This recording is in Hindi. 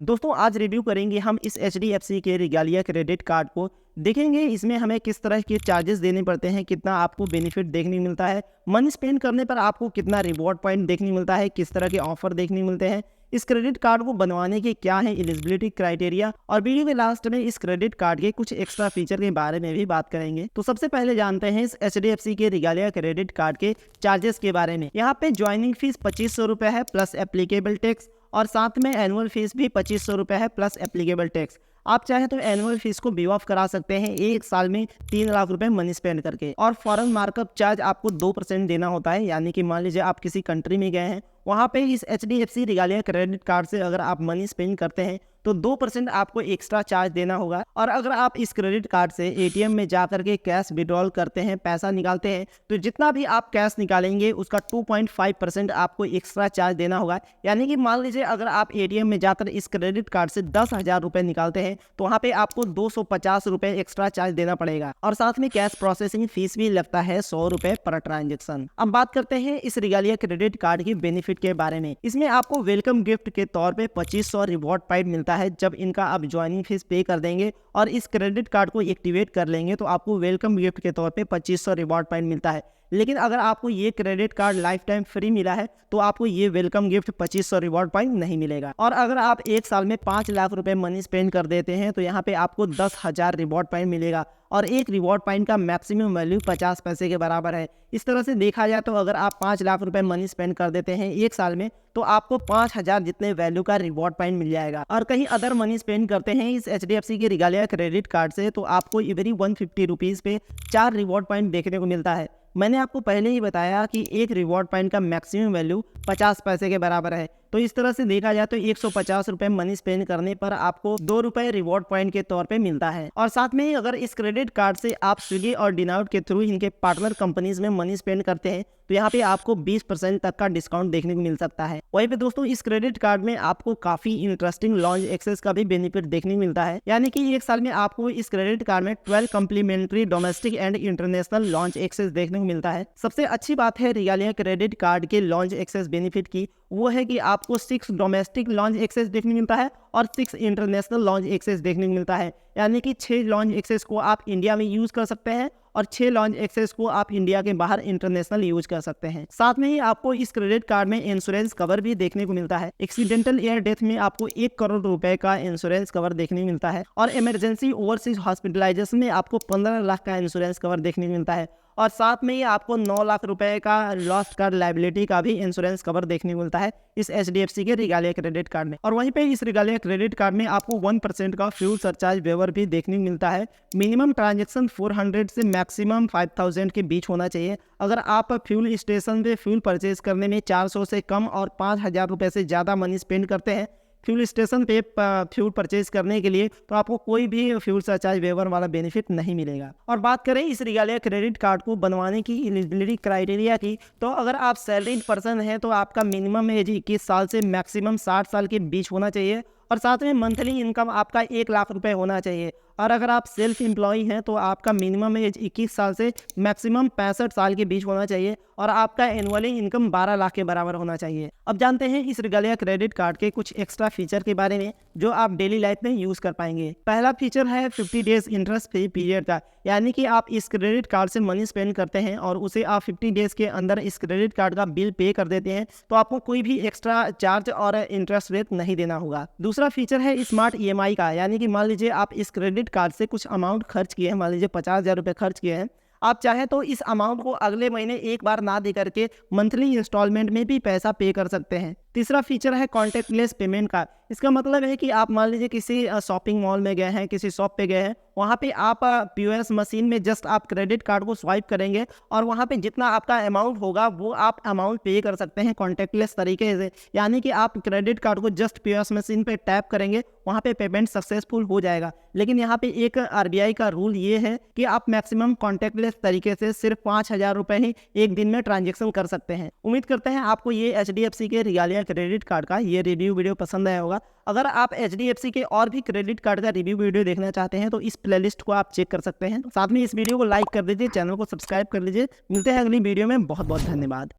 दोस्तों आज रिव्यू करेंगे हम इस एचडीएफसी के रिगालिया क्रेडिट कार्ड को। देखेंगे इसमें हमें किस तरह के चार्जेस देने पड़ते हैं, कितना आपको बेनिफिट देखने मिलता है, मनी स्पेंड करने पर आपको कितना रिवॉर्ड पॉइंट देखने मिलता है, किस तरह के ऑफर देखने मिलते हैं, इस क्रेडिट कार्ड को बनवाने के क्या है एलिजिबिलिटी क्राइटेरिया, और वीडियो के लास्ट में इस क्रेडिट कार्ड के कुछ एक्स्ट्रा फीचर के बारे में भी बात करेंगे। तो सबसे पहले जानते हैं इस एचडीएफसी के रिगालिया क्रेडिट कार्ड के चार्जेस के बारे में। यहाँ पे ज्वाइनिंग फीस 2500 रुपए है प्लस एप्लीकेबल टैक्स, और साथ में एनुअल फीस भी 2500 रुपए है प्लस एप्लीकेबल टैक्स। आप चाहे तो एनुअल फीस को बी ऑफ करा सकते हैं एक साल में 3 लाख रुपए मनी स्पेंड करके। और फॉरेन मार्कअप चार्ज आपको 2% देना होता है, यानी कि मान लीजिए आप किसी कंट्री में गए हैं, वहाँ पे इस एचडीएफसी रिगालिया क्रेडिट कार्ड से अगर आप मनी स्पेंड करते हैं तो 2% आपको एक्स्ट्रा चार्ज देना होगा। और अगर आप इस क्रेडिट कार्ड से एटीएम में जा करके कैश विड्रॉल करते हैं, पैसा निकालते हैं, तो जितना भी आप कैश निकालेंगे उसका 2.5% आपको एक्स्ट्रा चार्ज देना होगा। यानी कि मान लीजिए अगर आप एटीएम में जाकर इस क्रेडिट कार्ड से 10,000 रुपए निकालते हैं तो वहाँ पे आपको 250 रुपए एक्स्ट्रा चार्ज देना पड़ेगा, और साथ में कैश प्रोसेसिंग फीस भी लगता है 100 रुपए पर ट्रांजेक्शन। अब बात करते हैं इस रिगालिया क्रेडिट कार्ड की बेनिफिट के बारे में। इसमें आपको वेलकम गिफ्ट के तौर पे 2500 रिवॉर्ड पॉइंट मिलता है। जब इनका आप ज्वाइनिंग फीस पे कर देंगे और इस क्रेडिट कार्ड को एक्टिवेट कर लेंगे तो आपको वेलकम गिफ्ट के तौर पे 2500 रिवॉर्ड पॉइंट मिलता है। लेकिन अगर आपको ये credit card life time free मिला है तो आपको ये वेलकम गिफ्ट 2500 रिवॉर्ड पॉइंट नहीं मिलेगा। और अगर आप एक साल में 5 लाख रुपए मनी स्पेंड कर देते हैं तो यहाँ पे आपको 10,000 रिवॉर्ड पॉइंट मिलेगा, और एक रिवॉर्ड पॉइंट का मैक्सिमम वैल्यू 50 पैसे के बराबर है। इस तरह से देखा जाए तो अगर आप 5 लाख रुपए मनी स्पेंड कर देते हैं एक साल में तो आपको 5,000 जितने वैल्यू का रिवॉर्ड पॉइंट मिल जाएगा। और कहीं अदर मनी स्पेंड करते हैं इस एचडीएफसी के रिगालिया क्रेडिट कार्ड से तो आपको एवरी 150 रुपीज़ पे 4 रिवॉर्ड पॉइंट देखने को मिलता है। मैंने आपको पहले ही बताया कि एक रिवॉर्ड पॉइंट का मैक्सिमम वैल्यू 50 पैसे के बराबर है। तो इस तरह से देखा जाए तो 150 रुपए मनी स्पेंड करने पर आपको 2 रुपए रिवॉर्ड पॉइंट के तौर पे मिलता है। और साथ में अगर इस क्रेडिट कार्ड से आप स्विगी और डिनआउट के थ्रू इनके पार्टनर कंपनीज में मनी स्पेंड करते हैं तो यहाँ पे आपको 20% तक का डिस्काउंट देखने को मिल सकता है। वहीं पे दोस्तों इस क्रेडिट कार्ड में आपको काफी इंटरेस्टिंग लॉन्च एक्सेस का भी बेनिफिट देखने को मिलता है। यानी कि एक साल में आपको इस क्रेडिट कार्ड में 12 complimentary domestic and international lounge access देखने को मिलता है। सबसे अच्छी बात है रिगालिया क्रेडिट कार्ड के लॉन्च एक्सेस बेनिफिट की, वो है कि आपको 6 डोमेस्टिक लॉन्च एक्सेस देखने को मिलता है और 6 इंटरनेशनल लॉन्च एक्सेस देखने को मिलता है। यानी कि 6 लॉन्च एक्सेस को आप इंडिया में यूज कर सकते हैं और 6 लॉन्च एक्सेस को आप इंडिया के बाहर इंटरनेशनल यूज कर सकते हैं। साथ में ही आपको इस क्रेडिट कार्ड में इंश्योरेंस कवर भी देखने को मिलता है। एक्सीडेंटल एयर डेथ में आपको 1 करोड़ रुपए का इंश्योरेंस कवर देखने को मिलता है, और इमरजेंसी ओवरसीज हॉस्पिटलाइजेशन में आपको 15 लाख का इंश्योरेंस कवर देखने को मिलता है। और साथ में ही आपको 9 लाख रुपए का लॉस्ट कार्ड लायबिलिटी का भी इंश्योरेंस कवर देखने को मिलता है इस एचडीएफसी के रिगालिया क्रेडिट कार्ड में। और वहीं पे इस रिगालिया क्रेडिट कार्ड में आपको 1% का फ्यूल सरचार्ज वेवर भी देखने को मिलता है। मिनिमम ट्रांजैक्शन 400 से मैक्सिमम 5000 के बीच होना चाहिए। अगर आप फ्यूल स्टेशन पे फ्यूल परचेज करने में 400 से कम और 5,000 रुपए से ज़्यादा मनी स्पेंड करते हैं फ्यूल स्टेशन पे फ्यूल परचेज करने के लिए तो आपको कोई भी फ्यूल सरचार्ज वेवर वाला बेनिफिट नहीं मिलेगा। और बात करें इस रिगालिया क्रेडिट कार्ड को बनवाने की एलिजिबिलिटी क्राइटेरिया की, तो अगर आप सैलरीड पर्सन हैं तो आपका मिनिमम एज 21 साल से मैक्सिमम 60 साल के बीच होना चाहिए, और साथ में मंथली इनकम आपका 1 लाख रुपए होना चाहिए। और अगर आप सेल्फ एम्प्लॉय हैं तो आपका मिनिमम एज 21 साल से मैक्सिमम 65 साल के बीच होना चाहिए, और आपका एनुअली इनकम 12 लाख के बराबर होना चाहिए। अब जानते हैं इस रिगालिया क्रेडिट कार्ड के कुछ एक्स्ट्रा फीचर के बारे में जो आप डेली लाइफ में यूज कर पाएंगे। पहला फीचर है 50 डेज इंटरेस्ट फ्री पीरियड का, यानी कि आप इस क्रेडिट कार्ड से मनी स्पेंड करते हैं और उसे आप 50 डेज के अंदर इस क्रेडिट कार्ड का बिल पे कर देते हैं तो आपको कोई भी एक्स्ट्रा चार्ज और इंटरेस्ट रेट नहीं देना होगा। दूसरा फीचर है स्मार्ट ईएमआई का, यानी कि मान लीजिए आप इस क्रेडिट कार्ड से कुछ अमाउंट खर्च किए हैं, मान लीजिए 50,000 रुपये खर्च किए हैं, आप चाहें तो इस अमाउंट को अगले महीने एक बार ना दे करके मंथली इंस्टॉलमेंट में भी पैसा पे कर सकते हैं। तीसरा फीचर है कॉन्टैक्टलेस पेमेंट का। इसका मतलब है कि आप मान लीजिए किसी शॉपिंग मॉल में गए हैं, किसी शॉप पे गए हैं, वहाँ पे आप पीओएस मशीन में जस्ट आप क्रेडिट कार्ड को स्वाइप करेंगे और वहाँ पे जितना आपका अमाउंट होगा वो आप अमाउंट पे कर सकते हैं कॉन्टैक्टलेस तरीके से। यानी कि आप क्रेडिट कार्ड को जस्ट पीओएस मशीन पे टैप करेंगे, वहाँ पे पेमेंट सक्सेसफुल हो जाएगा। लेकिन यहाँ पे एक आरबीआई का रूल ये है कि आप मैक्सिमम कॉन्टैक्टलेस तरीके से सिर्फ 5,000 रुपये ही एक दिन में ट्रांजेक्शन कर सकते हैं। उम्मीद करते हैं आपको ये एचडीएफसी के रिगालिया क्रेडिट कार्ड का ये रिव्यू वीडियो पसंद आया होगा। अगर आप एचडीएफसी के और भी क्रेडिट कार्ड का रिव्यू वीडियो देखना चाहते हैं तो इस प्लेलिस्ट को आप चेक कर सकते हैं। साथ में इस वीडियो को लाइक कर दीजिए, चैनल को सब्सक्राइब कर लीजिए। मिलते हैं अगली वीडियो में। बहुत बहुत धन्यवाद।